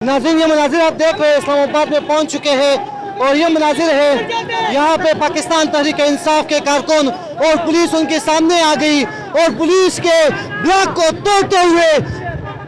नाज़रीन, ये मनाजिर आप देख रहे हैं, इस्लामाबाद में पहुंच चुके हैं और ये मनाजिर है यहाँ पे पाकिस्तान तहरीक इंसाफ के कारकुन और पुलिस उनके सामने आ गई और पुलिस के ब्लॉक को तोड़ते हुए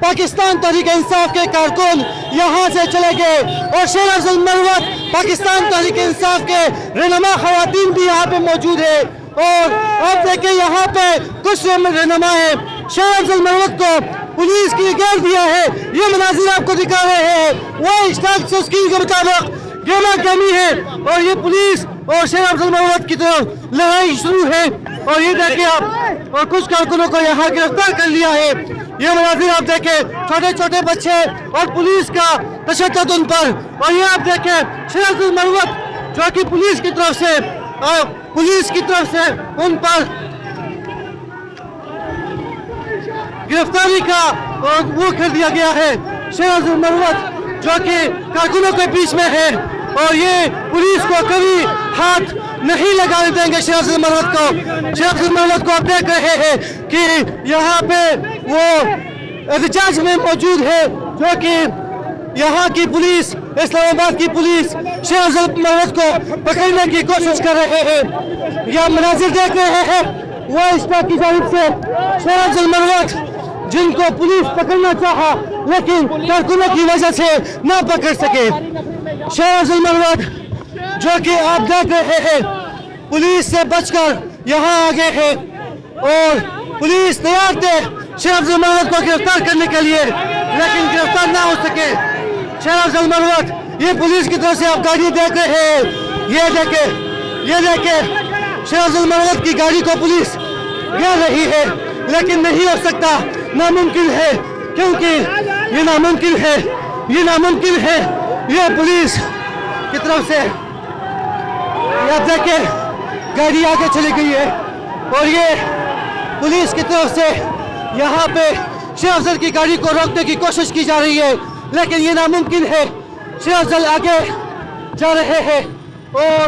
पाकिस्तान तहरीक इंसाफ के कारकुन यहाँ से चले गए और शेर अफजल मरवत पाकिस्तान तहरीक इंसाफ के रहनुमा खवातीन भी यहाँ पे मौजूद है और अब देखें यहाँ पे कुछ रहनुमा है। शेर अफजल मरवत को पुलिस की घेर दिया है। ये मनाजिर आपको दिखा रहे हैं वो इश्ताक से उसकी के मुताबिक गेमा गमी है और ये पुलिस और शेर अफजल मरवत की तरफ लड़ाई शुरू है और ये देखिए आप और कुछ कारकुनों को यहाँ गिरफ्तार कर लिया है। ये मनाजिर आप देखें, छोटे छोटे बच्चे और पुलिस का तशद्दुद उन पर और ये आप देखें शेर अफजल मरवत जो कि पुलिस की तरफ से उन पर गिरफ्तारी का और वो कर दिया गया है। शेर अफजल मरवत जो कि कारकुनों के बीच में है और ये पुलिस को कभी हाथ नहीं लगाने देंगे। शेर अफजल मरवत को आप देख रहे हैं कि यहाँ पे वो एहतजाज में मौजूद है जो कि यहाँ की पुलिस, इस्लामाबाद की पुलिस शेर अफजल मरवत को पकड़ने की कोशिश कर रहे हैं। यह मनाजिर देख रहे हैं वो इश्ताक की जानिब से शेर अफजल मरवत जिनको पुलिस पकड़ना चाहा लेकिन कारकुनों की वजह से ना पकड़ सके। शेर अफजल मरवत जो कि आप देख रहे हैं पुलिस से बचकर यहाँ आ गए हैं और पुलिस तैयार थे शेर अफजल मरवत को गिरफ्तार करने के लिए लेकिन गिरफ्तार ना हो सके। शेर अफजल मरवत ये पुलिस की तरफ से आप गाड़ी देख रहे हैं, ये देखे शेर अफजल मरवत की गाड़ी को पुलिस घेर रही है लेकिन नहीं हो सकता, नामुमकिन है क्योंकि ये नामुमकिन है। ये पुलिस की तरफ से आप देखें गाड़ी आगे चली गई है और ये पुलिस की तरफ से यहाँ पे शेर अफजल की गाड़ी को रोकने की कोशिश की जा रही है लेकिन ये नामुमकिन है। शेर अफजल आगे जा रहे हैं और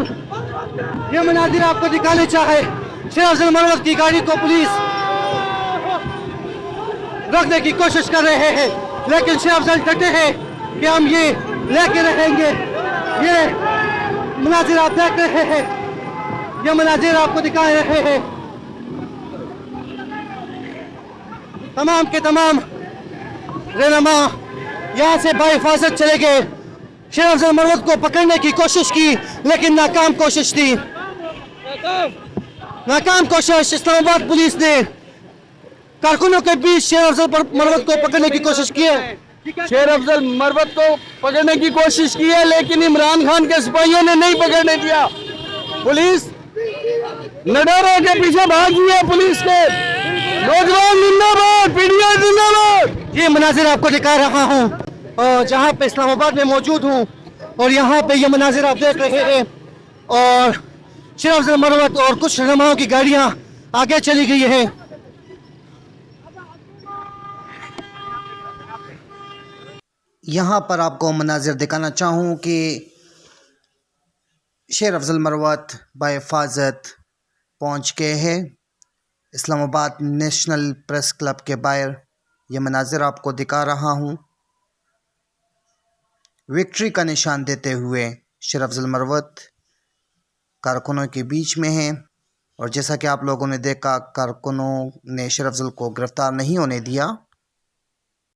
ये मनाजिर आपको दिखाने चाहे शेर अफजल मरवत की गाड़ी को पुलिस रखने की कोशिश कर रहे हैं लेकिन शेर अफजल डटे हैं कि हम ये लेके रहेंगे। ये मनाजिर आप देख रहे हैं, ये मनाजिर आपको दिखा रहे हैं। तमाम के तमाम रहनुमा यहाँ से बाहिफाजत चले गए। शेर अफजल मरवत को पकड़ने की कोशिश की लेकिन नाकाम कोशिश इस्लामाबाद पुलिस ने कारकुनों के बीच शेर अफजल मरवत को पकड़ने की कोशिश की है। शेर अफजल मरवत को पकड़ने की कोशिश की है लेकिन इमरान खान के सिपाहियों ने नहीं पकड़ने दिया। पुलिस नडरों के पीछे भागी है पुलिस के। नौजवान जिंदाबाद, पीडीआई जिंदाबाद। ये मनाजिर आपको दिखा रहा हूँ और जहाँ पे इस्लामाबाद में मौजूद हूँ और यहाँ पे ये मनाजिर आप देख रहे हैं और शेर अफजल मरवत और कुछ रहनुमाओं की गाड़ियाँ आगे चली गई है। यहाँ पर आपको मनाजिर दिखाना चाहूँ कि शेर अफजल मरवत बाहिफाजत पहुँच गए हैं इस्लामाबाद नेशनल प्रेस क्लब के बाहर। ये मनाजिर आपको दिखा रहा हूँ। विक्ट्री का निशान देते हुए शेर अफजल मरवत कारकुनों के बीच में हैं और जैसा कि आप लोगों ने देखा कारकुनों ने शेर अफजल को गिरफ्तार नहीं होने दिया।